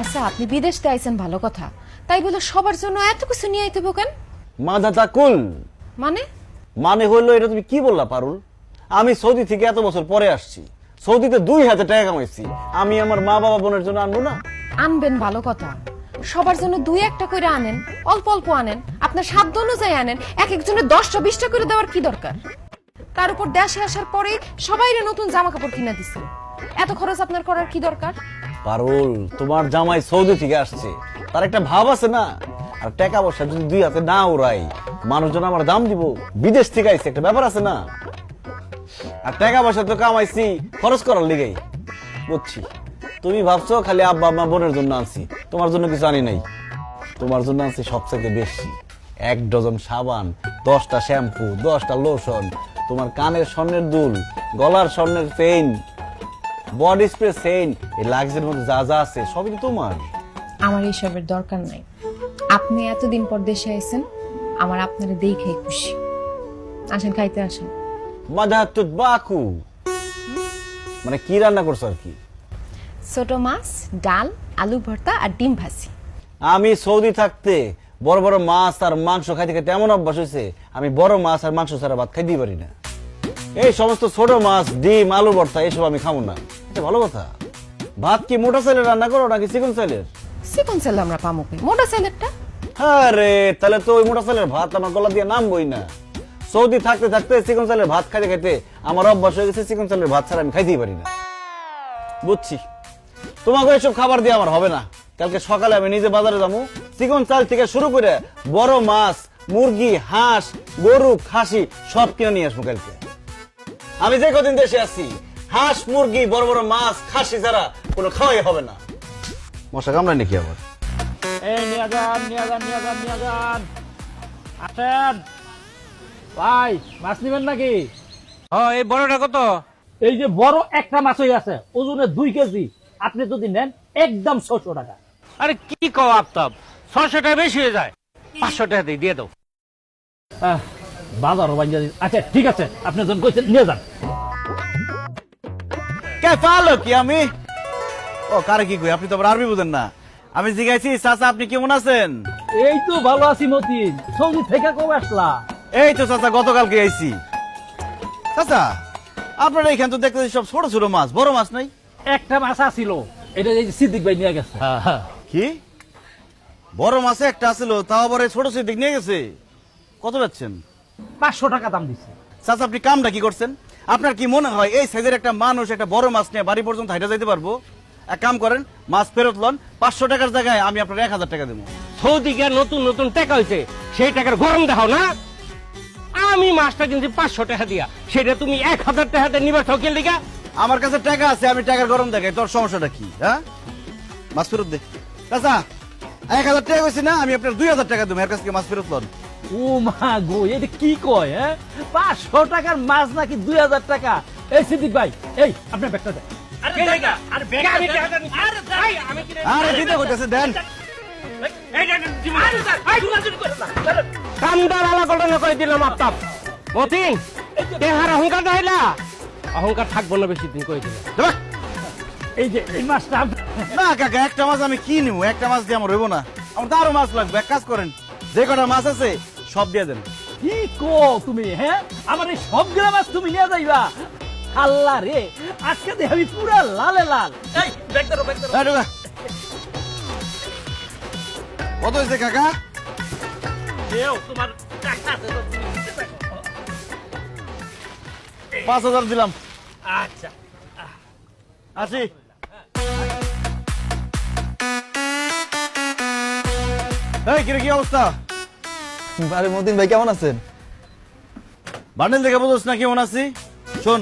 আচ্ছা আপনি বিদেশ থেকে আইছেন ভালো কথা, তাই বলে সবার জন্য এত কিছু নিয়ে আইতে কেন? মাদাতা কুল মানে মানে হইলো, এটা তুমি কি বললা পারুল? আমি সৌদি থেকে এত বছর পরে আসছি, সৌদিতে 2000 টাকা কামাইছি, আমি আমার মা বাবা বোনের জন্য আনবো না? আনবেন ভালো কথা, সবার জন্য 2-1টা করে আনেন, অল্প অল্প আনেন, আপনার সাধ্য অনুযায়ী আনেন। এক একজনের 10টা 20টা করে দেওয়ার কি দরকার? তার উপর দেশে আসার পরে সবাইরে নতুন জামা কাপড় কিনা দিছে, এত খরচ আপনার করার কি দরকার? পারুল, তোমার জামাই সৌদি থেকে আসছে, তার একটা ভাব আছে না? আর টাকা পয়সা যদি দুই হাতে না উড়াই, মানুষজন আমার দাম দিব? বিদেশ থেকে আইছে, একটা ব্যাপার আছে না? আর টাকা পয়সা তো কামাইছি খরচ করার লিগেই, বুঝছি। তুমি ভাবছো খালি আব্বা আম্মা বোনের জন্য আনছি, তোমার জন্য কিছু আনি নাই। তোমার জন্য আনছি সবচেয়ে বেশি, 1 ডজন সাবান, 10টা শ্যাম্পু, 10টা লোশন, তোমার কানের স্বর্ণের দুল, গলার স্বর্ণের চেইন, বডি স্প্রে চেইন, এই লাক্সের মধ্যে যা যা আছে সবই তো তোমার। আমার এইসবের দরকার নাই। আপনি এতদিন পর দেশে আইছেন, আমার আপনারে দেখে খুশি। আসেন, খাইতে আসেন। মাদাতুত বাকু মানে কি রান্না করছো আর কি? ছোট মাছ, ডাল, আলু ভর্তা আর ডিম ভাজি। আমি সৌদি থাকতে বড় বড় মাছ আর মাংস খাইতে খাইতে এমন অভ্যাস হয়েছে, আমি বড় মাছ আর মাংস ছাড়া ভাত খাইতেই পারি না। এই সমস্ত ছোট মাছ, ডিম, আলু ভর্তা এসব আমি খাবো না। এটা ভালো কথা। ভাত কি মোটা চালের রান্না করো নাকি চিকন চালের? চিকন চাল আমরা পামো কই, মোটা চালেরটা। আরে তাহলে তো ওই মোটা চালের ভাত আমার গলা দিয়ে নামবই না। সৌদি থাকতে থাকতে চিকন চালের ভাত খাইতে খাইতে আমার অভ্যাস হয়ে গেছে, চিকন চালের ভাত ছাড়া আমি খাইতেই পারি না। বুঝছি, তোমাকে এসব খাবার দিয়ে আমার হবে না। কালকে সকালে আমি নিজে বাজারে যাবো, চিকন চাল থেকে শুরু করে বড় মাছ, মুরগি, হাঁস, গরু, খাসি সব কিনে নিয়ে আসবো কালকে। আমি যে কদিন দেশে আছি, হাঁস, মুরগি, বড় বড় মাছ, খাসি ছাড়া কোনো খাওয়াই হবে না। মশা কামড়ায় নাকি আবার? এই নিয়ে যান, নিয়ে যান, নিয়ে যান, নিয়ে যান। আসেন ভাই, মাছ নিবেন নাকি? এই বড়টা কত? এই যে বড় একটা মাছই আছে, ওজনে 2 কেজি। আপনি যদি নেন একদম 600 টাকা। আরে কি কও আফতাব, 600 টাকা বেশি হয়ে যায়, 500 টাকা দিয়ে দাও। বাজারও বাঞ্জা দিন। আচ্ছা ঠিক আছে, আপনি যখন কইছেন নিয়ে যান। কে পালো কি আমি? ও কারে কি কই, আপনি তো আবার আরবি বুঝেন না। আমি জিজ্ঞাসি, চাচা আপনি কেমন আছেন? এই তো ভালো আছি মতিন। সৌদি থেকে কবে আসলা? এই তো চাচা গতকালকে আইছি। চাচা আপনার এখানে তো দেখতেছি সব ছোট ছোট মাছ, বড় মাছ নাই। একটা মাছ আছিল, এটা এই যে সিদ্দিক ভাই নিয়ে গেছে। কি বড় মাছে একটা আছিল, তাও আবার এই ছোট ছোট নিয়ে গেছে? কত পাচ্ছেন? 500 টাকা দাম দিচ্ছে। চাচা আপনি কামটা কি করছেন? আপনার কি মনে হয় এই সাইজের একটা মানুষ একটা বড় মাছ নিয়ে বাড়ি পর্যন্ত হাইটা যাইতে পারবো? এক কাম করেন, মাছ ফেরত লন, 500 টাকার জায়গায় আমি আপনার 1000 টাকা দেবো। সৌদি গিয়ে নতুন নতুন টাকা হয়েছে, সেই টাকার গরম দেখাও না। আমি মাছটা কিনছি 500 টাকা দিয়া, সেটা তুমি 1000 টাকাতে নিবার ঠকের লিগা। আমার কাছে টাকা আছে, আমি টাকার গরম দেখাই, তোর সমস্যাটা কি? হ্যাঁ, মাছ ফেরত দে। চাচা 1000 টাকা কইছি না, আমি আপনার 2000 টাকা দেবো, এর কাছ থেকে মাছ ফেরত লন। ও মা গো, এটা কি কয়? 500 টাকার মাছ নাকি 2000 টাকা? এই সিদ্দিক ভাই, এই আপনার ব্যাগটা দেন। আরে দিতে কইতাছে দেন। কামদার আলা ঘটনা করে দিলাম আফতাব। মতিন দেহার অহংকার হইলা, অহংকার থাকবো না বেশি দিন করে দিলাম। যাবা। এই যে এই মাছটা না কাকা, একটা মাছ আমি কি নিব? একটা মাছ দিয়ে আমার হইব না, আমার তো আরো মাছ লাগবে। এক কাজ করেন, যে কটা মাছ আছে সব দিয়ে দেন। কি কো তুমি? আমার এই সবগুলা মাছ তুমি নিয়ে যাইবা? আল্লাহ রে, আজকে দেখে আমি পুরা লালে লাল। এই ব্যাগ ধরো, ব্যাগ ধরো। এই ঢোকা। কত হয়েছে কাকা? দেও তোমার টাকা আছে তো তুমি দিতে পারো। 5000 দিলাম। আচ্ছা আসি। এই কিরে, কি অবস্থা? আরে মতিন ভাই কেমন আছেন? বান্ডেল দেখে বুঝোস না কেমন আছি? শোন,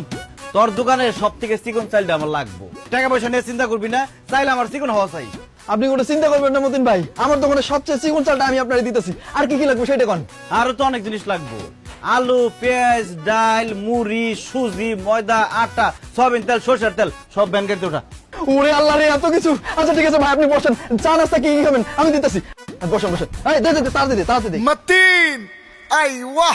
তোর দোকানে সব থেকে চিকন চাইলটা আমার লাগবো। টাকা পয়সা নিয়ে চিন্তা করবি না, চাইলে আমার চিকন হওয়া চাই। আপনি কোনো চিন্তা করবেন না মতিন ভাই, আমার দোকানে সবচেয়ে চিকন চালটা আমি আপনারে দিতেছি। আর কি কি লাগবে সেটা কোন? আরো তো অনেক জিনিস লাগবো, আলু, পেঁয়াজ, ডাল, মুড়ি, সুজি, ময়দা, আটা, সয়াবিন তেল, সরষের তেল, সব ব্যাংকের ওঠা। ওরে আল্লাহ রে, এত কিছু! আচ্ছা ঠিক আছে ভাই, আপনি বসেন, চা নাস্তা কি কি খাবেন আমি দিতেছি। বসেন বসেন, এই দে দে তাড়াতাড়ি দে, তাড়াতাড়ি দে। متين ايوه